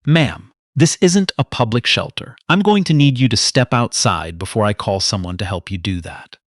"Ma'am, this isn't a public shelter. I'm going to need you to step outside before I call someone to help you do that."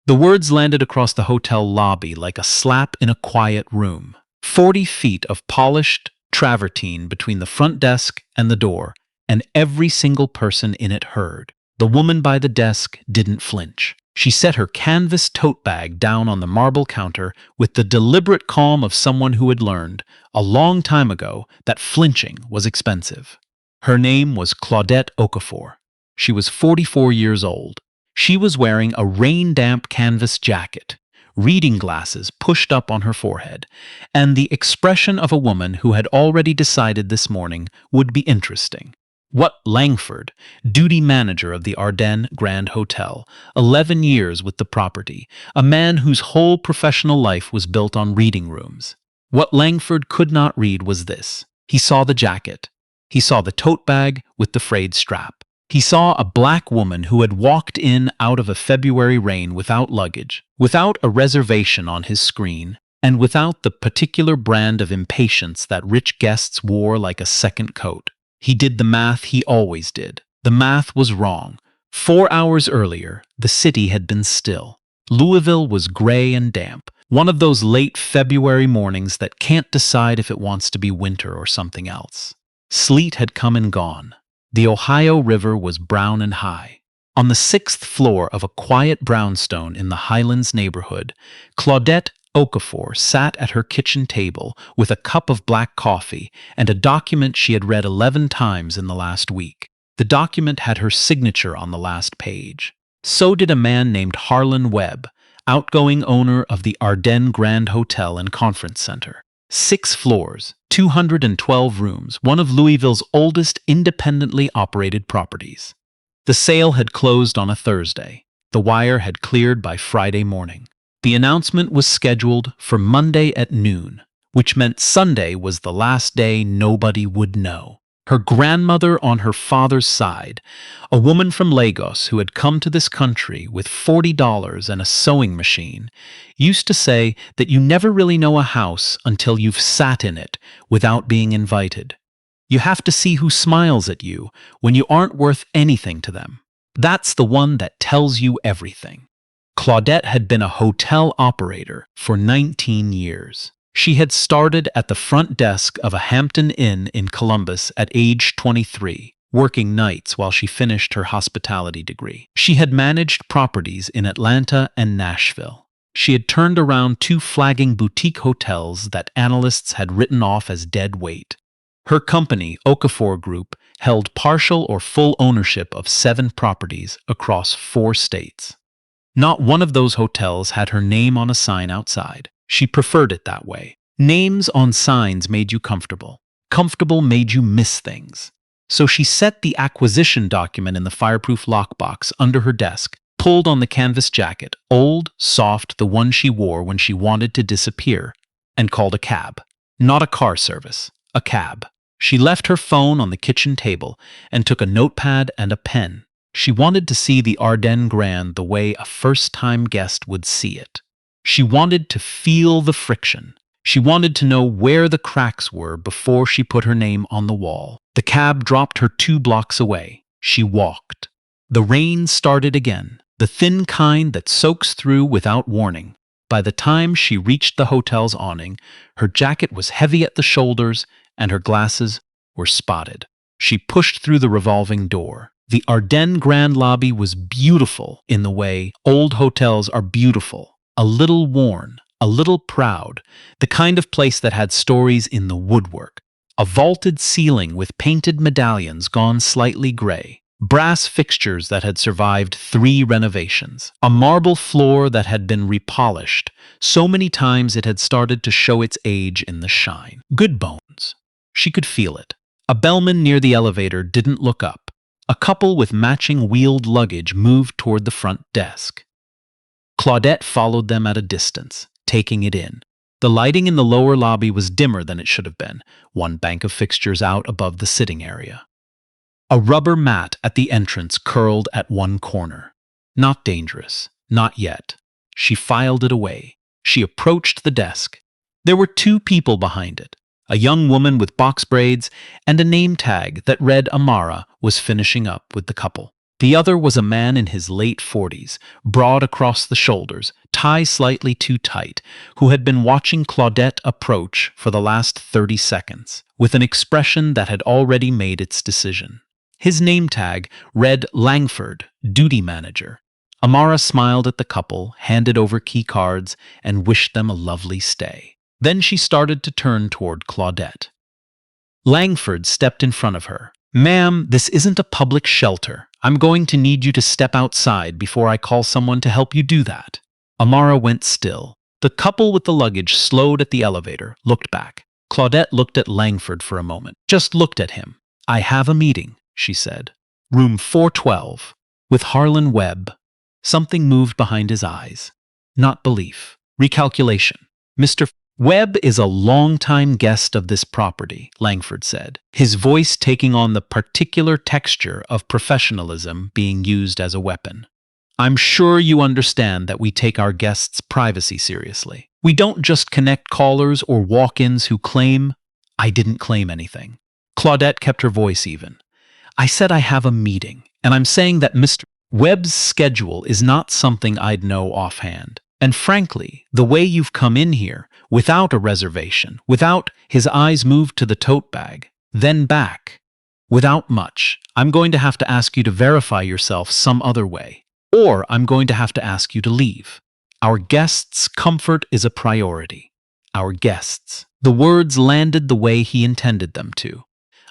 The words landed across the hotel lobby like a slap in a quiet room. 40 feet of polished travertine between the front desk and the door, and every single person in it heard. The woman by the desk didn't flinch. She set her canvas tote bag down on the marble counter with the deliberate calm of someone who had learned, a long time ago, that flinching was expensive. Her name was Claudette Okafor. She was 44 years old. She was wearing a rain-damp canvas jacket, reading glasses pushed up on her forehead, and the expression of a woman who had already decided this morning would be interesting. What Langford, duty manager of the Ardennes Grand Hotel, 11 years with the property, a man whose whole professional life was built on reading rooms. What Langford could not read was this. He saw the jacket. He saw the tote bag with the frayed strap. He saw a black woman who had walked in out of a February rain without luggage, without a reservation on his screen, and without the particular brand of impatience that rich guests wore like a second coat. He did the math he always did. The math was wrong. 4 hours earlier, the city had been still. Louisville was gray and damp, one of those late February mornings that can't decide if it wants to be winter or something else. Sleet had come and gone. The Ohio River was brown and high. On the 6th floor of a quiet brownstone in the Highlands neighborhood, Claudette Okafor sat at her kitchen table with a cup of black coffee and a document she had read 11 times in the last week. The document had her signature on the last page. So did a man named Harlan Webb, outgoing owner of the Ardennes Grand Hotel and Conference Center. 6 floors, 212 rooms, one of Louisville's oldest independently operated properties. The sale had closed on a Thursday. The wire had cleared by Friday morning. The announcement was scheduled for Monday at noon, which meant Sunday was the last day nobody would know. Her grandmother on her father's side, a woman from Lagos who had come to this country with $40 and a sewing machine, used to say that you never really know a house until you've sat in it without being invited. You have to see who smiles at you when you aren't worth anything to them. That's the one that tells you everything. Claudette had been a hotel operator for 19 years. She had started at the front desk of a Hampton Inn in Columbus at age 23, working nights while she finished her hospitality degree. She had managed properties in Atlanta and Nashville. She had turned around 2 flagging boutique hotels that analysts had written off as dead weight. Her company, Okafor Group, held partial or full ownership of 7 properties across 4 states. Not one of those hotels had her name on a sign outside. She preferred it that way. Names on signs made you comfortable. Comfortable made you miss things. So she set the acquisition document in the fireproof lockbox under her desk, pulled on the canvas jacket, old, soft, the one she wore when she wanted to disappear, and called a cab. Not a car service, a cab. She left her phone on the kitchen table and took a notepad and a pen. She wanted to see the Ardennes Grand the way a first-time guest would see it. She wanted to feel the friction. She wanted to know where the cracks were before she put her name on the wall. The cab dropped her 2 blocks away. She walked. The rain started again, the thin kind that soaks through without warning. By the time she reached the hotel's awning, her jacket was heavy at the shoulders and her glasses were spotted. She pushed through the revolving door. The Ardennes Grand lobby was beautiful in the way old hotels are beautiful. A little worn, a little proud, the kind of place that had stories in the woodwork. A vaulted ceiling with painted medallions gone slightly gray. Brass fixtures that had survived 3 renovations. A marble floor that had been repolished so many times it had started to show its age in the shine. Good bones. She could feel it. A bellman near the elevator didn't look up. A couple with matching wheeled luggage moved toward the front desk. Claudette followed them at a distance, taking it in. The lighting in the lower lobby was dimmer than it should have been, 1 bank of fixtures out above the sitting area. A rubber mat at the entrance curled at one corner. Not dangerous. Not yet. She filed it away. She approached the desk. There were 2 people behind it. A young woman with box braids and a name tag that read Amara was finishing up with the couple. The other was a man in his late 40s, broad across the shoulders, tie slightly too tight, who had been watching Claudette approach for the last 30 seconds, with an expression that had already made its decision. His name tag read Langford, duty manager. Amara smiled at the couple, handed over key cards, and wished them a lovely stay. Then she started to turn toward Claudette. Langford stepped in front of her. "Ma'am, this isn't a public shelter. I'm going to need you to step outside before I call someone to help you do that." Amara went still. The couple with the luggage slowed at the elevator, looked back. Claudette looked at Langford for a moment, just looked at him. "I have a meeting," she said. "Room 412, with Harlan Webb." Something moved behind his eyes. Not belief. Recalculation. "Mr. Webb is a long-time guest of this property," Langford said, his voice taking on the particular texture of professionalism being used as a weapon. "I'm sure you understand that we take our guests' privacy seriously. We don't just connect callers or walk-ins who claim—" "I didn't claim anything." Claudette kept her voice even. "I said I have a meeting, and I'm saying that Mr. Webb's schedule is not something I'd know offhand. And frankly, the way you've come in here, without a reservation, without—" his eyes moved to the tote bag, then back. "Without much, I'm going to have to ask you to verify yourself some other way. Or I'm going to have to ask you to leave. Our guests' comfort is a priority. Our guests." The words landed the way he intended them to.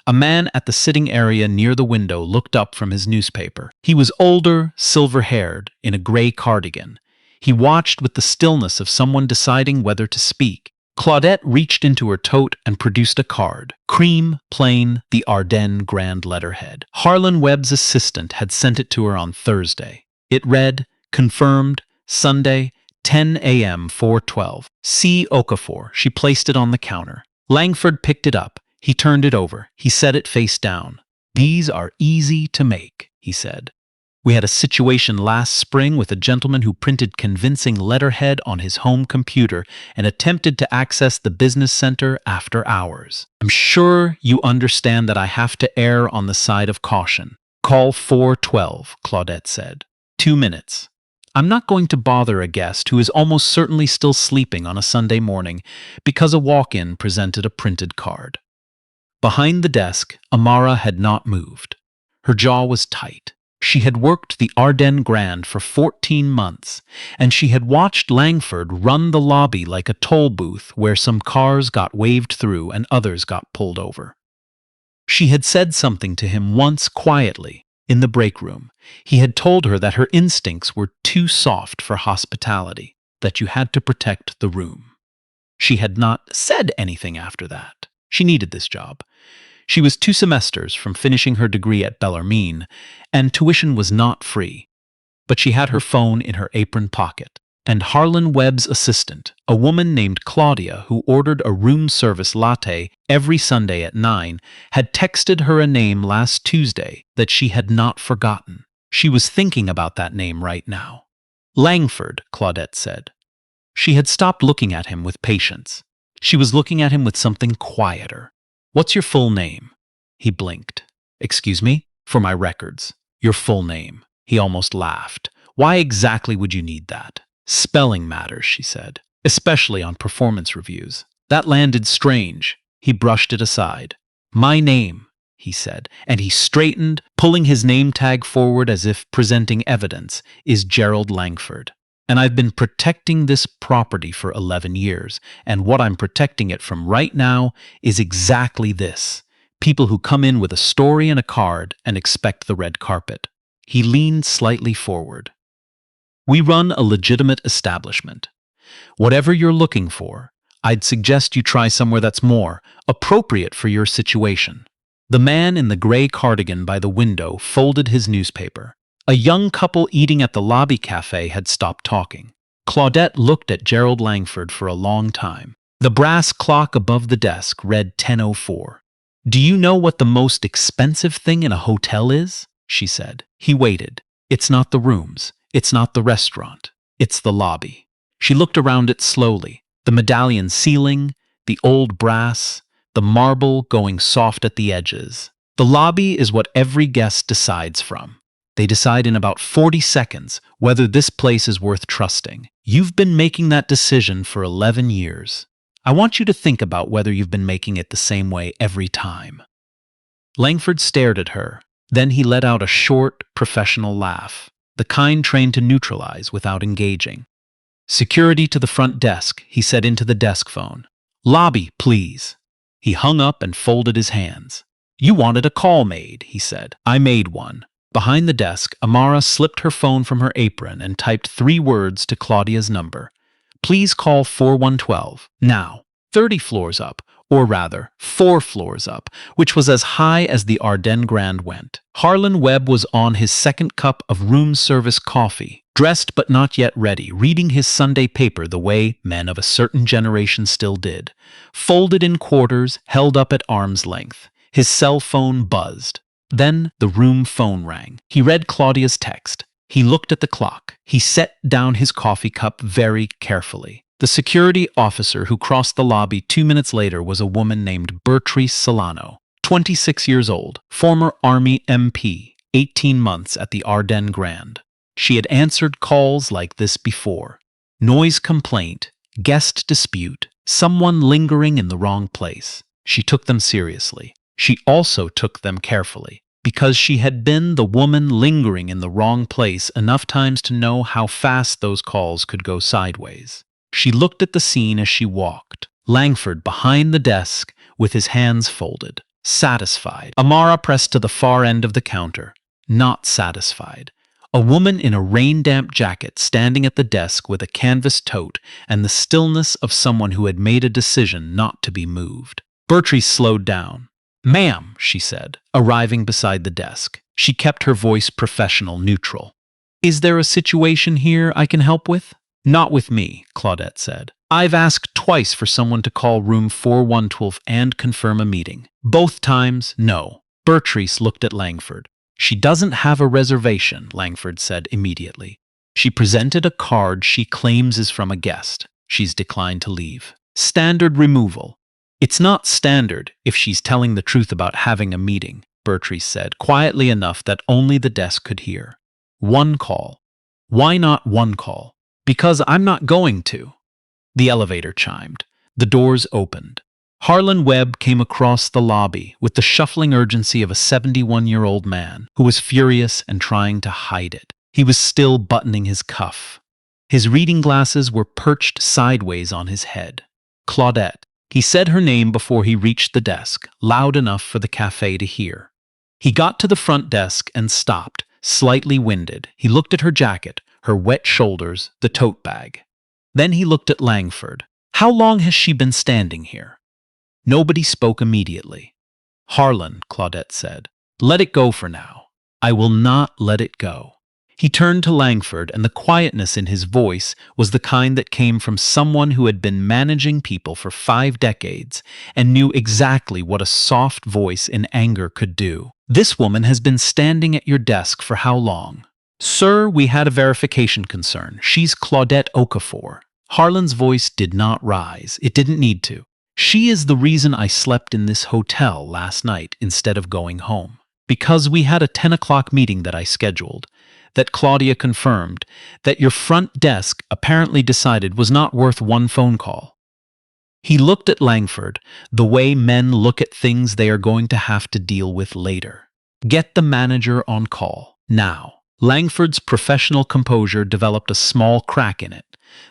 A man at the sitting area near the window looked up from his newspaper. He was older, silver-haired, in a gray cardigan. He watched with the stillness of someone deciding whether to speak. Claudette reached into her tote and produced a card. Cream, plain, the Ardennes grand letterhead. Harlan Webb's assistant had sent it to her on Thursday. It read, "Confirmed, Sunday, 10 a.m. 412. C. Okafor." She placed it on the counter. Langford picked it up. He turned it over. He set it face down. "These are easy to make," he said. "We had a situation last spring with a gentleman who printed convincing letterhead on his home computer and attempted to access the business center after hours. I'm sure you understand that I have to err on the side of caution." "Call 412, Claudette said. 2 minutes. I'm not going to bother a guest who is almost certainly still sleeping on a Sunday morning because a walk-in presented a printed card." Behind the desk, Amara had not moved. Her jaw was tight. She had worked the Ardennes Grand for 14 months, and she had watched Langford run the lobby like a toll booth where some cars got waved through and others got pulled over. She had said something to him once quietly, in the break room. He had told her that her instincts were too soft for hospitality, that you had to protect the room. She had not said anything after that. She needed this job. She was 2 semesters from finishing her degree at Bellarmine, and tuition was not free. But she had her phone in her apron pocket, and Harlan Webb's assistant, a woman named Claudia who ordered a room service latte every Sunday at 9, had texted her a name last Tuesday that she had not forgotten. She was thinking about that name right now. "Langford," Claudette said. She had stopped looking at him with patience. She was looking at him with something quieter. "What's your full name?" He blinked. "Excuse me? For my records. Your full name." He almost laughed. "Why exactly would you need that?" "Spelling matters," she said, "especially on performance reviews." That landed strange. He brushed it aside. "My name," he said, and he straightened, pulling his name tag forward as if presenting evidence, "is Gerald Langford. And I've been protecting this property for 11 years, and what I'm protecting it from right now is exactly this. People who come in with a story and a card and expect the red carpet." He leaned slightly forward. "We run a legitimate establishment. Whatever you're looking for, I'd suggest you try somewhere that's more appropriate for your situation." The man in the gray cardigan by the window folded his newspaper. A young couple eating at the lobby cafe had stopped talking. Claudette looked at Gerald Langford for a long time. The brass clock above the desk read 10:04. "Do you know what the most expensive thing in a hotel is?" she said. He waited. "It's not the rooms. It's not the restaurant. It's the lobby." She looked around it slowly. The medallion ceiling, the old brass, the marble going soft at the edges. The lobby is what every guest decides from. They decide in about 40 seconds whether this place is worth trusting. You've been making that decision for 11 years. I want you to think about whether you've been making it the same way every time. Langford stared at her. Then he let out a short, professional laugh, the kind trained to neutralize without engaging. "Security to the front desk," he said into the desk phone. "Lobby, please." He hung up and folded his hands. "You wanted a call made," he said. "I made one." Behind the desk, Amara slipped her phone from her apron and typed 3 words to Claudia's number. "Please call 4112. Now." 30 floors up, or rather, 4 floors up, which was as high as the Ardennes Grand went. Harlan Webb was on his second cup of room service coffee, dressed but not yet ready, reading his Sunday paper the way men of a certain generation still did, folded in quarters, held up at arm's length. His cell phone buzzed. Then the room phone rang. He read Claudia's text. He looked at the clock. He set down his coffee cup very carefully. The security officer who crossed the lobby 2 minutes later was a woman named Bertrice Solano, 26 years old, former Army MP, 18 months at the Ardennes Grand. She had answered calls like this before. Noise complaint, guest dispute, someone lingering in the wrong place. She took them seriously. She also took them carefully, because she had been the woman lingering in the wrong place enough times to know how fast those calls could go sideways. She looked at the scene as she walked. Langford behind the desk with his hands folded, satisfied. Amara pressed to the far end of the counter, not satisfied. A woman in a rain-damp jacket standing at the desk with a canvas tote and the stillness of someone who had made a decision not to be moved. Bertrice slowed down. "Ma'am," she said, arriving beside the desk. She kept her voice professional, neutral. "Is there a situation here I can help with?" "Not with me," Claudette said. "I've asked twice for someone to call room 4112 and confirm a meeting. Both times, no." Bertrice looked at Langford. "She doesn't have a reservation," Langford said immediately. "She presented a card she claims is from a guest. She's declined to leave. Standard removal." "It's not standard if she's telling the truth about having a meeting," Bertrice said, quietly enough that only the desk could hear. "One call." "Why not one call?" "Because I'm not going to." The elevator chimed. The doors opened. Harlan Webb came across the lobby with the shuffling urgency of a 71-year-old man who was furious and trying to hide it. He was still buttoning his cuff. His reading glasses were perched sideways on his head. "Claudette." He said her name before he reached the desk, loud enough for the cafe to hear. He got to the front desk and stopped, slightly winded. He looked at her jacket, her wet shoulders, the tote bag. Then he looked at Langford. "How long has she been standing here?" Nobody spoke immediately. "Harlan," Claudette said, "let it go for now." "I will not let it go." He turned to Langford, and the quietness in his voice was the kind that came from someone who had been managing people for 5 decades and knew exactly what a soft voice in anger could do. "This woman has been standing at your desk for how long?" "Sir, we had a verification concern. She's Claudette Okafor." Harlan's voice did not rise. It didn't need to. "She is the reason I slept in this hotel last night instead of going home. Because we had a 10 o'clock meeting that I scheduled, that Claudia confirmed, that your front desk apparently decided was not worth one phone call." He looked at Langford the way men look at things they are going to have to deal with later. "Get the manager on call, now." Langford's professional composure developed a small crack in it,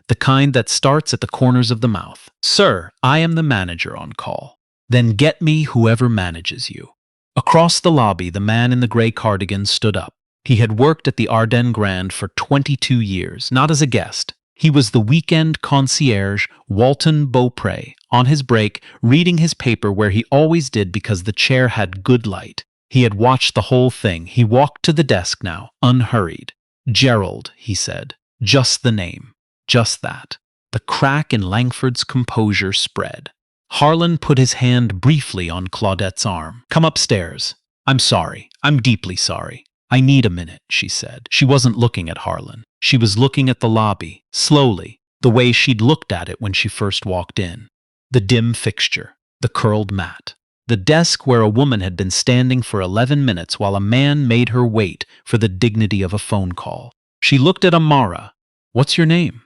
the kind that starts at the corners of the mouth. "Sir, I am the manager on call." "Then get me whoever manages you." Across the lobby, the man in the gray cardigan stood up. He had worked at the Ardennes Grand for 22 years, not as a guest. He was the weekend concierge, Walton Beaupre, on his break, reading his paper where he always did because the chair had good light. He had watched the whole thing. He walked to the desk now, unhurried. "Gerald," he said. Just the name. Just that. The crack in Langford's composure spread. Harlan put his hand briefly on Claudette's arm. "Come upstairs." "I'm sorry. I'm deeply sorry. I need a minute," she said. She wasn't looking at Harlan. She was looking at the lobby, slowly, the way she'd looked at it when she first walked in. The dim fixture, The curled mat. The desk where a woman had been standing for 11 minutes while a man made her wait for the dignity of a phone call. She looked at Amara. "What's your name?"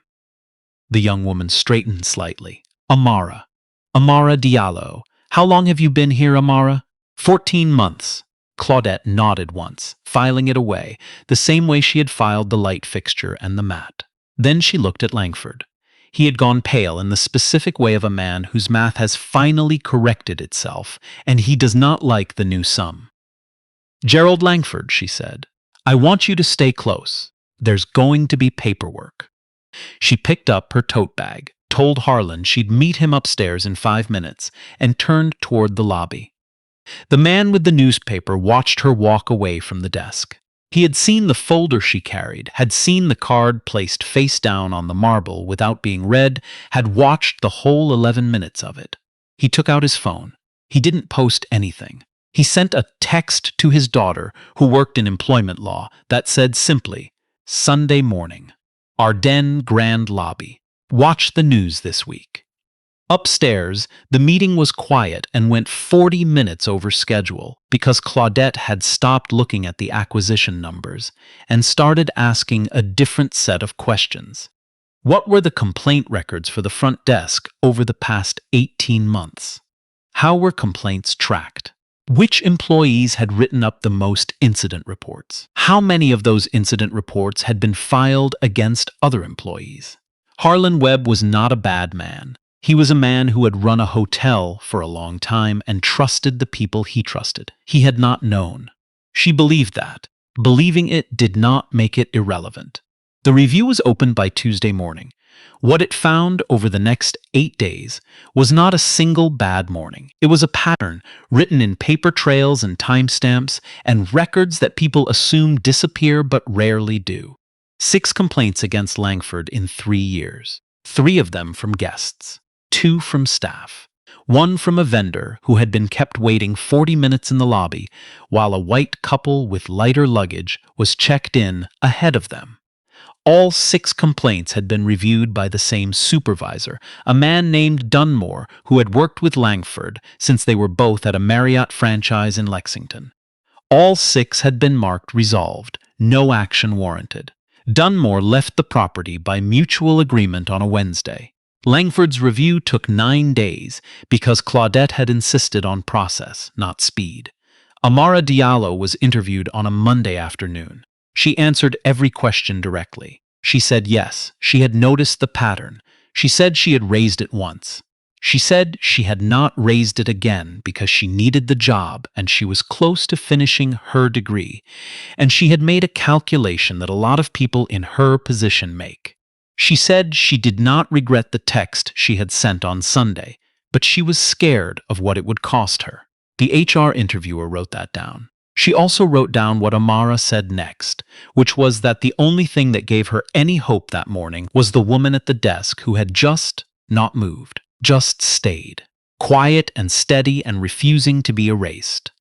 The young woman straightened slightly. "Amara. Amara Diallo. How long have you been here, Amara?" 14 months. Claudette nodded once, filing it away, the same way she had filed the light fixture and the mat. Then she looked at Langford. He had gone pale in the specific way of a man whose math has finally corrected itself, and he does not like the new sum. "Gerald Langford," she said, "I want you to stay close. There's going to be paperwork." She picked up her tote bag, told Harlan she'd meet him upstairs in 5 minutes, and turned toward the lobby. The man with the newspaper watched her walk away from the desk. He had seen the folder she carried, had seen the card placed face down on the marble without being read, had watched the whole 11 minutes of it. He took out his phone. He didn't post anything. He sent a text to his daughter, who worked in employment law, that said simply, "Sunday morning. Ardennes Grand Lobby. Watch the news this week." Upstairs, the meeting was quiet and went 40 minutes over schedule because Claudette had stopped looking at the acquisition numbers and started asking a different set of questions. What were the complaint records for the front desk over the past 18 months? How were complaints tracked? Which employees had written up the most incident reports? How many of those incident reports had been filed against other employees? Harlan Webb was not a bad man. He was a man who had run a hotel for a long time and trusted the people he trusted. He had not known. She believed that. Believing it did not make it irrelevant. The review was opened by Tuesday morning. What it found over the next 8 days was not a single bad morning. It was a pattern written in paper trails and timestamps and records that people assume disappear but rarely do. 6 complaints against Langford in 3 years. 3 of them from guests. 2 from staff. 1 from a vendor who had been kept waiting 40 minutes in the lobby while a white couple with lighter luggage was checked in ahead of them. All 6 complaints had been reviewed by the same supervisor, a man named Dunmore who had worked with Langford since they were both at a Marriott franchise in Lexington. All 6 had been marked resolved, no action warranted. Dunmore left the property by mutual agreement on a Wednesday. Langford's review took 9 days because Claudette had insisted on process, not speed. Amara Diallo was interviewed on a Monday afternoon. She answered every question directly. She said yes, she had noticed the pattern. She said she had raised it once. She said she had not raised it again because she needed the job and she was close to finishing her degree. And she had made a calculation that a lot of people in her position make. She said she did not regret the text she had sent on Sunday, but she was scared of what it would cost her. The HR interviewer wrote that down. She also wrote down what Amara said next, which was that the only thing that gave her any hope that morning was the woman at the desk who had just not moved, just stayed, quiet and steady and refusing to be erased.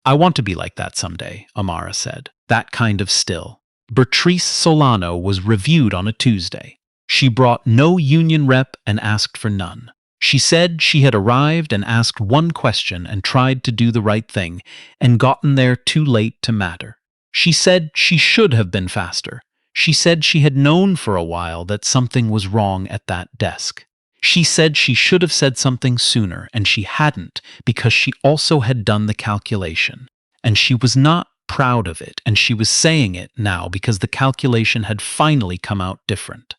"I want to be like that someday," Amara said, "that kind of still." Bertrice Solano was reviewed on a Tuesday. She brought no union rep and asked for none. She said she had arrived and asked one question and tried to do the right thing and gotten there too late to matter. She said she should have been faster. She said she had known for a while that something was wrong at that desk. She said she should have said something sooner and she hadn't because she also had done the calculation. And she was not proud of it and she was saying it now because the calculation had finally come out different.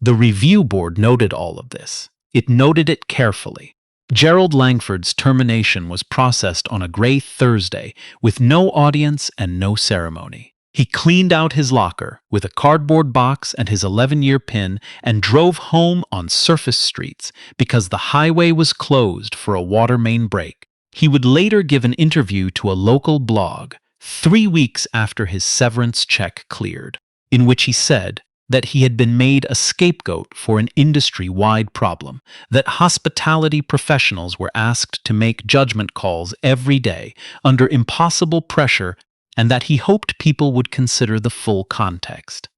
The review board noted all of this. It noted it carefully. Gerald Langford's termination was processed on a gray Thursday with no audience and no ceremony. He cleaned out his locker with a cardboard box and his 11-year pin and drove home on surface streets because the highway was closed for a water main break. He would later give an interview to a local blog 3 weeks after his severance check cleared, in which he said that he had been made a scapegoat for an industry-wide problem, that hospitality professionals were asked to make judgment calls every day under impossible pressure, and that he hoped people would consider the full context.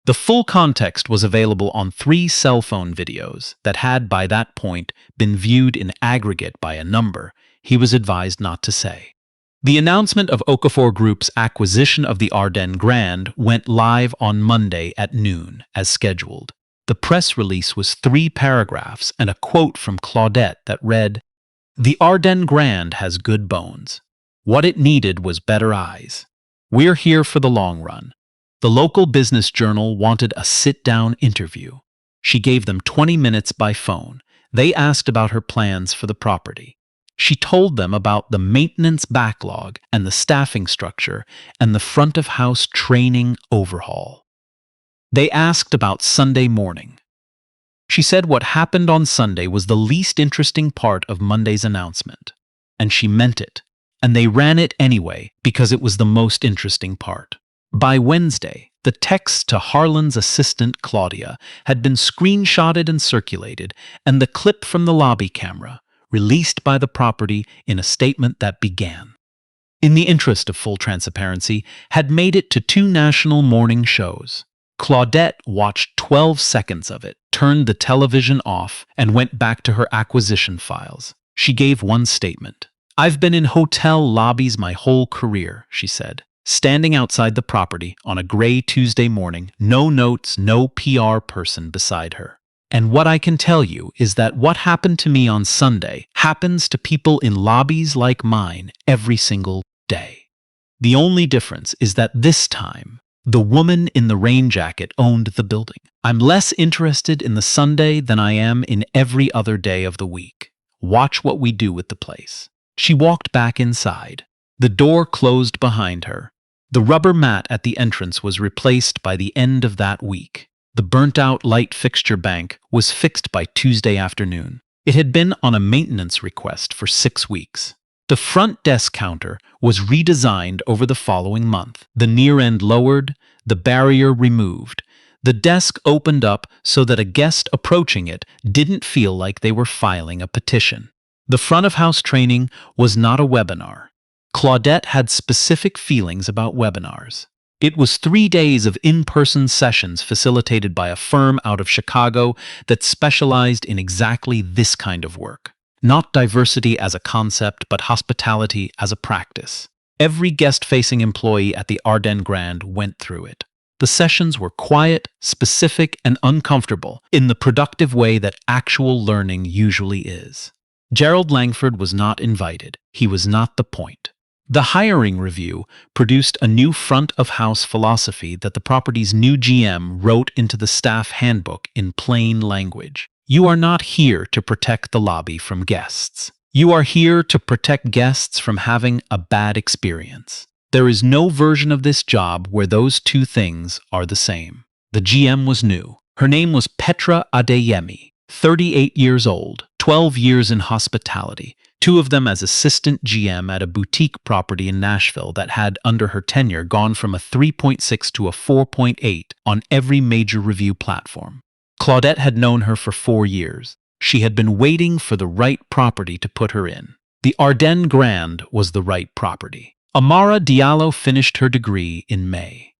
The full context was available on 3 cell phone videos that had, by that point, been viewed in aggregate by a number he was advised not to say. The announcement of Okafor Group's acquisition of the Ardennes Grand went live on Monday at noon, as scheduled. The press release was 3 paragraphs and a quote from Claudette that read, "The Ardennes Grand has good bones. What it needed was better eyes. We're here for the long run." The local business journal wanted a sit-down interview. She gave them 20 minutes by phone. They asked about her plans for the property. She told them about the maintenance backlog and the staffing structure and the front-of-house training overhaul. They asked about Sunday morning. She said what happened on Sunday was the least interesting part of Monday's announcement. And she meant it. And they ran it anyway because it was the most interesting part. By Wednesday, the text to Harlan's assistant, Claudia, had been screenshotted and circulated, and the clip from the lobby camera, released by the property in a statement that began, "In the interest of full transparency," had made it to 2 national morning shows. Claudette watched 12 seconds of it, turned the television off, and went back to her acquisition files. She gave one statement. "I've been in hotel lobbies my whole career," she said. Standing outside the property on a gray Tuesday morning, no notes, no PR person beside her. "And what I can tell you is that what happened to me on Sunday happens to people in lobbies like mine every single day. The only difference is that this time, the woman in the rain jacket owned the building. I'm less interested in the Sunday than I am in every other day of the week. Watch what we do with the place." She walked back inside. The door closed behind her. The rubber mat at the entrance was replaced by the end of that week. The burnt-out light fixture bank was fixed by Tuesday afternoon. It had been on a maintenance request for 6 weeks. The front desk counter was redesigned over the following month. The near end lowered, the barrier removed. The desk opened up so that a guest approaching it didn't feel like they were filing a petition. The front-of-house training was not a webinar. Claudette had specific feelings about webinars. It was 3 days of in-person sessions facilitated by a firm out of Chicago that specialized in exactly this kind of work. Not diversity as a concept, but hospitality as a practice. Every guest-facing employee at the Ardennes Grand went through it. The sessions were quiet, specific, and uncomfortable in the productive way that actual learning usually is. Gerald Langford was not invited. He was not the point. The hiring review produced a new front-of-house philosophy that the property's new GM wrote into the staff handbook in plain language. You are not here to protect the lobby from guests. You are here to protect guests from having a bad experience. There is no version of this job where those 2 things are the same. The GM was new. Her name was Petra Adeyemi, 38 years old, 12 years in hospitality, 2 of them as assistant GM at a boutique property in Nashville that had, under her tenure, gone from a 3.6 to a 4.8 on every major review platform. Claudette had known her for 4 years. She had been waiting for the right property to put her in. The Ardennes Grand was the right property. Amara Diallo finished her degree in May.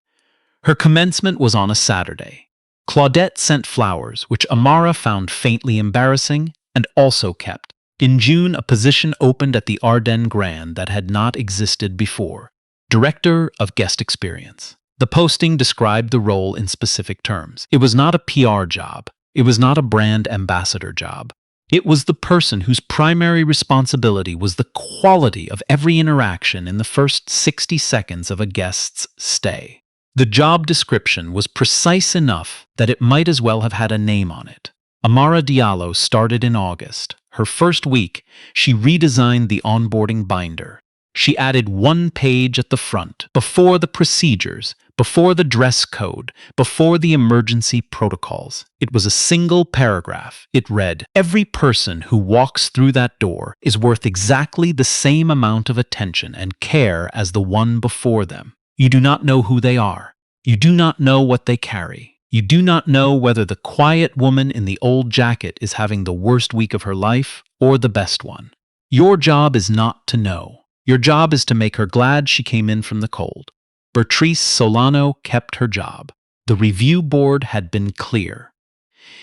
Her commencement was on a Saturday. Claudette sent flowers, which Amara found faintly embarrassing, and also kept. In June, a position opened at the Ardennes Grand that had not existed before: Director of Guest Experience. The posting described the role in specific terms. It was not a PR job. It was not a brand ambassador job. It was the person whose primary responsibility was the quality of every interaction in the first 60 seconds of a guest's stay. The job description was precise enough that it might as well have had a name on it. Amara Diallo started in August. Her first week, she redesigned the onboarding binder. She added 1 page at the front, before the procedures, before the dress code, before the emergency protocols. It was a single paragraph. It read, "Every person who walks through that door is worth exactly the same amount of attention and care as the one before them. You do not know who they are. You do not know what they carry. You do not know whether the quiet woman in the old jacket is having the worst week of her life or the best one. Your job is not to know. Your job is to make her glad she came in from the cold." Bertrice Solano kept her job. The review board had been clear.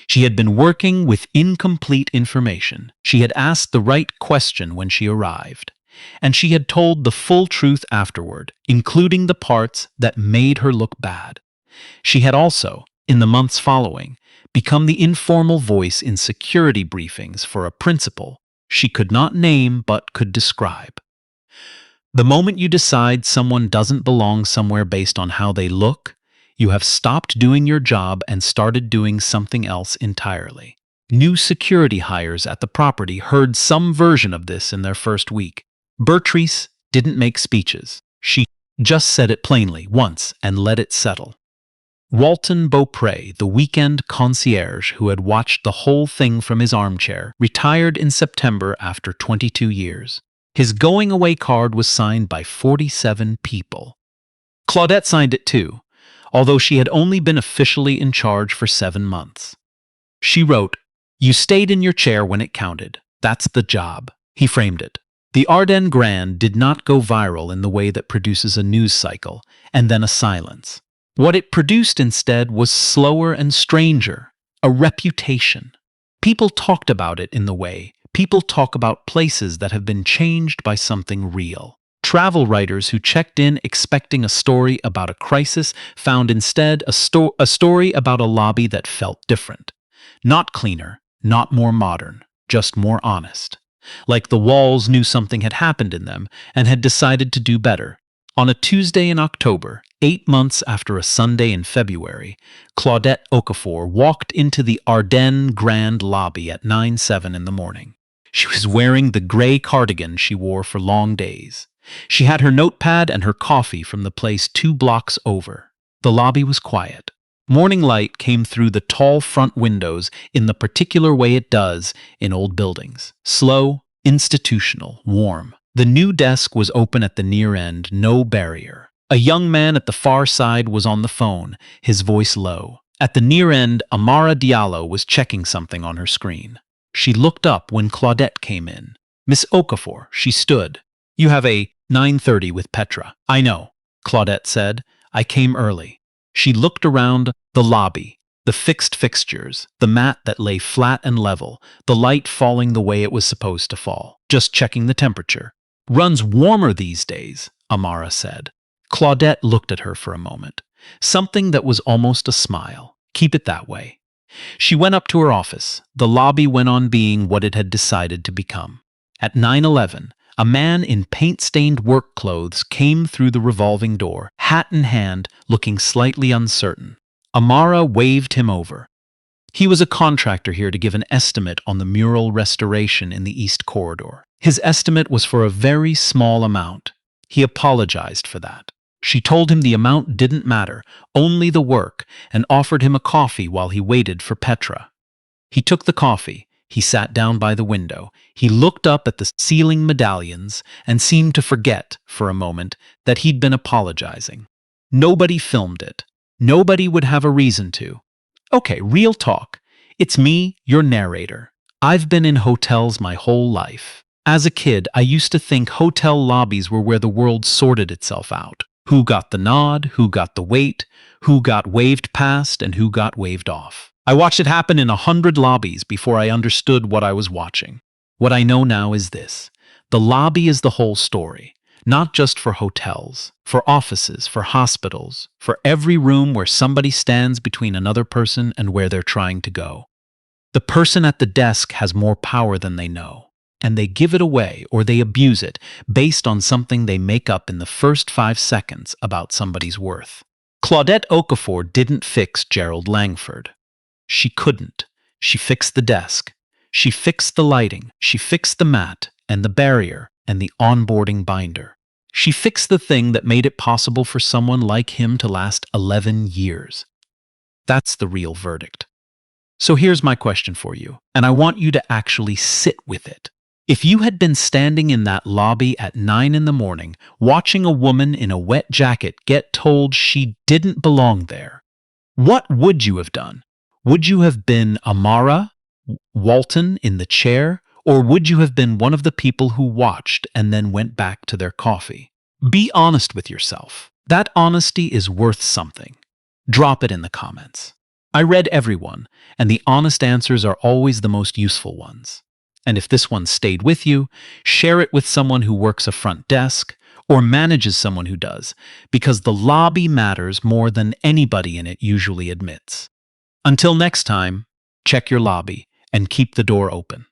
She had been working with incomplete information. She had asked the right question when she arrived, and she had told the full truth afterward, including the parts that made her look bad. She had also, in the months following, become the informal voice in security briefings for a principal she could not name but could describe. The moment you decide someone doesn't belong somewhere based on how they look, you have stopped doing your job and started doing something else entirely. New security hires at the property heard some version of this in their first week. Bertrice didn't make speeches. She just said it plainly once and let it settle. Walton Beaupre, the weekend concierge who had watched the whole thing from his armchair, retired in September after 22 years. His going-away card was signed by 47 people. Claudette signed it too, although she had only been officially in charge for 7 months. She wrote, "You stayed in your chair when it counted. That's the job." He framed it. The Ardennes Grand did not go viral in the way that produces a news cycle and then a silence. What it produced instead was slower and stranger, a reputation. People talked about it in the way people talk about places that have been changed by something real. Travel writers who checked in expecting a story about a crisis found instead a story about a lobby that felt different. Not cleaner, not more modern, just more honest. Like the walls knew something had happened in them and had decided to do better. On a Tuesday in October, 8 months after a Sunday in February, Claudette Okafor walked into the Ardennes Grand lobby at 9:07 in the morning. She was wearing the gray cardigan she wore for long days. She had her notepad and her coffee from the place 2 blocks over. The lobby was quiet. Morning light came through the tall front windows in the particular way it does in old buildings. Slow, institutional, warm. The new desk was open at the near end, no barrier. A young man at the far side was on the phone, his voice low. At the near end, Amara Diallo was checking something on her screen. She looked up when Claudette came in. "Miss Okafor," she stood. "You have a 9:30 with Petra." "I know," Claudette said. "I came early." She looked around the lobby, the fixed fixtures, the mat that lay flat and level, the light falling the way it was supposed to fall. "Just checking the temperature." "Runs warmer these days," Amara said. Claudette looked at her for a moment. Something that was almost a smile. "Keep it that way." She went up to her office. The lobby went on being what it had decided to become. At 9:11, a man in paint-stained work clothes came through the revolving door, hat in hand, looking slightly uncertain. Amara waved him over. He was a contractor here to give an estimate on the mural restoration in the East Corridor. His estimate was for a very small amount. He apologized for that. She told him the amount didn't matter, only the work, and offered him a coffee while he waited for Petra. He took the coffee. He sat down by the window. He looked up at the ceiling medallions and seemed to forget, for a moment, that he'd been apologizing. Nobody filmed it. Nobody would have a reason to. "Okay, real talk. It's me, your narrator. I've been in hotels my whole life. As a kid, I used to think hotel lobbies were where the world sorted itself out. Who got the nod, who got the wait, who got waved past, and who got waved off. I watched it happen in 100 lobbies before I understood what I was watching. What I know now is this. The lobby is the whole story, not just for hotels, for offices, for hospitals, for every room where somebody stands between another person and where they're trying to go. The person at the desk has more power than they know, and they give it away or they abuse it based on something they make up in the first 5 seconds about somebody's worth. Claudette Okafor didn't fix Gerald Langford. She couldn't. She fixed the desk. She fixed the lighting. She fixed the mat and the barrier and the onboarding binder. She fixed the thing that made it possible for someone like him to last 11 years. That's the real verdict. So here's my question for you, and I want you to actually sit with it. If you had been standing in that lobby at 9 in the morning, watching a woman in a wet jacket get told she didn't belong there, what would you have done? Would you have been Amara, Walton in the chair, or would you have been one of the people who watched and then went back to their coffee? Be honest with yourself. That honesty is worth something. Drop it in the comments. I read everyone, and the honest answers are always the most useful ones. And if this one stayed with you, share it with someone who works a front desk or manages someone who does, because the lobby matters more than anybody in it usually admits. Until next time, check your lobby and keep the door open.